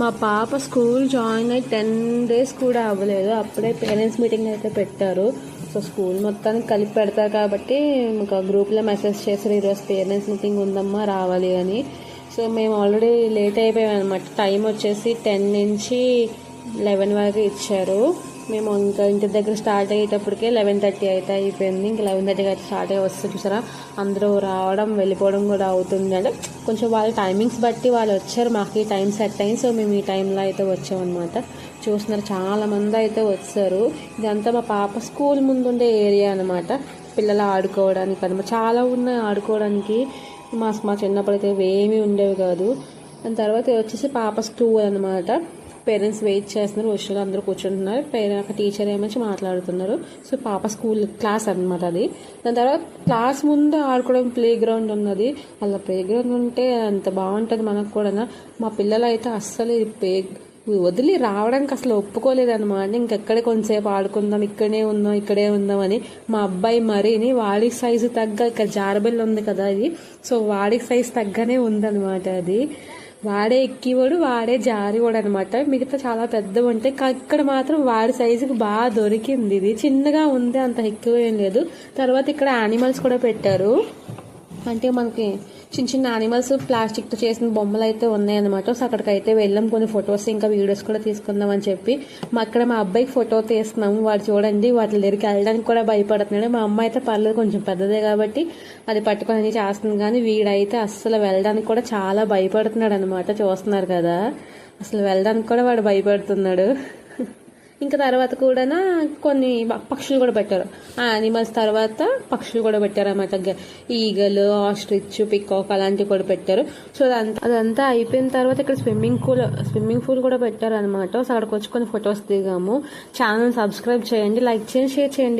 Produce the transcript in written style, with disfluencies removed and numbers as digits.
మా పాప school join అయ్యి 10 days కూడా అవ్వలేదు, అప్పుడే పేరెంట్స్ మీటింగ్ అయితే పెట్టారు. సో స్కూల్ మొత్తానికి కలిపి పెడతారు కాబట్టి ఇంకా గ్రూప్లో మెసేజ్ చేశారు, ఈరోజు పేరెంట్స్ మీటింగ్ ఉందమ్మా రావాలి అని. సో మేము ఆల్రెడీ లేట్ అయిపోయాం అనమాట. టైం వచ్చేసి 10 నుంచి 11 వరకు ఇచ్చారు. మేము ఇంకా ఇంటి దగ్గర స్టార్ట్ అయ్యేటప్పటికే 11:30 అయితే అయిపోయింది. ఇంకా 11:30 అయితే స్టార్ట్ అయ్యి వస్తుంది చూసారా, అందరూ రావడం వెళ్ళిపోవడం కూడా అవుతుంది. అంటే కొంచెం వాళ్ళ టైమింగ్స్ బట్టి వాళ్ళు వచ్చారు, మాకు ఈ టైం సెట్ అయింది. సో మేము ఈ టైంలో అయితే వచ్చామన్నమాట. చూస్తున్నారు చాలా మంది అయితే వచ్చారు. ఇదంతా మా పాప స్కూల్ ముందు ఉండే ఏరియా అనమాట, పిల్లలు ఆడుకోవడానికి అనమాట. చాలా ఉన్నాయి ఆడుకోవడానికి. మా చిన్నప్పుడు అయితే ఏమీ ఉండేవి కాదు. దాని తర్వాత వచ్చేసి పాప స్కూల్ అనమాట. పేరెంట్స్ వెయిట్ చేస్తున్నారు, వచ్చి అందరూ కూర్చుంటున్నారు. ఒక టీచర్ ఏమొచ్చి మాట్లాడుతున్నారు. సో పాప స్కూల్ క్లాస్ అనమాట అది. దాని తర్వాత క్లాస్ ముందు ఆడుకోవడం ప్లే గ్రౌండ్ ఉన్నది. అలా ప్లే గ్రౌండ్ ఉంటే అంత బాగుంటుంది మనకు కూడా. మా పిల్లలు అయితే అస్సలు వదిలి రావడానికి అసలు ఒప్పుకోలేదన్నమాట. ఇంకెక్కడే కొంతసేపు ఆడుకుందాం, ఇక్కడే ఉందాం అని. మా అబ్బాయి మరీని వాడి సైజు తగ్గ, ఇక్కడ జారబెల్ ఉంది కదా అది, సో వాడి సైజు తగ్గనే ఉందన్నమాట అది. వాడే ఎక్కివాడు, వాడే జారివాడు అనమాట. మిగతా చాలా పెద్దవి ఉంటాయి, ఇక్కడ మాత్రం వాడి సైజుకి బాగా దొరికింది. ఇది చిన్నగా ఉంది, అంత ఎక్కువ ఏం లేదు. తర్వాత ఇక్కడ యానిమల్స్ కూడా పెట్టారు. అంటే మనకి చిన్న చిన్న యానిమల్స్ ప్లాస్టిక్తో చేసిన బొమ్మలు అయితే ఉన్నాయన్నమాట. సో అక్కడికైతే వెళ్ళాం, కొన్ని ఫొటోస్ ఇంకా వీడియోస్ కూడా తీసుకుందాం అని చెప్పి. అక్కడ మా అబ్బాయికి ఫోటో తీస్తున్నాము. వాడు చూడండి వాటి దగ్గరికి వెళ్ళడానికి కూడా భయపడుతున్నాడు. మా అమ్మ అయితే పర్లేదు, కొంచెం పెద్దదే కాబట్టి అది పట్టుకొని అని చేస్తుంది. కానీ వీడైతే అస్సలు వెళ్ళడానికి కూడా చాలా భయపడుతున్నాడు అనమాట. చూస్తున్నారు కదా, అసలు వెళ్ళడానికి కూడా వాడు భయపడుతున్నాడు. ఇంకా తర్వాత కూడా కొన్ని పక్షులు కూడా పెట్టారు. ఆ యానిమల్స్ తర్వాత పక్షులు కూడా పెట్టారు అన్నమాట. ఈగలు, ఆస్ట్రిచ్, పికాక్ అలాంటివి కూడా పెట్టారు. సో అదంతా అయిపోయిన తర్వాత ఇక్కడ స్విమ్మింగ్ పూల్ కూడా పెట్టారు అనమాట. సో అక్కడికి వచ్చి కొన్ని ఫొటోస్ దిగాము. ఛానల్ సబ్స్క్రైబ్ చేయండి, లైక్ చేయండి, షేర్ చేయండి.